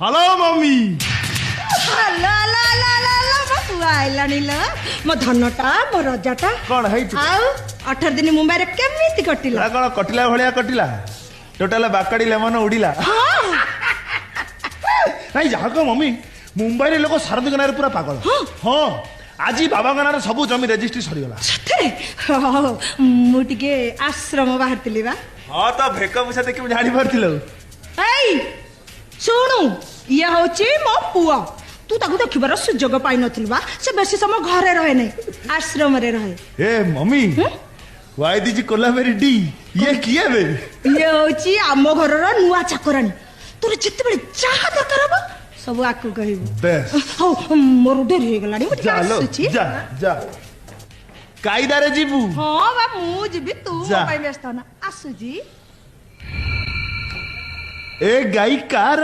Hello mummy hello hello hello hello मो पुआ आइलानी लो मो धनटा मो रजाटा कौन है आउ 18 दिन मुंबई रे केमिति कटिला कौन कटिला भलिया कटिला टोटाल बाकाड़ी लेमन उड़िला नहीं जहा को मम्मी मुंबई रे लोग सारदी गनारे पूरा पागल हाँ आज बाबा गनारे सब जमी रेजिस्ट्री सरीगला सतरे मु टिके आश्रम बाहरतिली बा हाँ तो भेक मुछा देखि मु जानि परथिलो एई सुनु ये होची मो पुआ तू ताकू देखिबार सुजोग पाई नथिल बा से बेसी समय घरे रहे नै आश्रम रे रहे ए mummy Y these Kolaveri D ये किए बे ये होची आमो घरर नुवा चाकरानी तोर जत्ते बेले चाहा दरकार हबो सब आकु कहिबो बेस हो मोर देरी हे गलाडी मु चलो जा जा कायदारे जीबू हां बा मु जीबी तू जा। पाई व्यस्त ना आसु जी ए गाई कार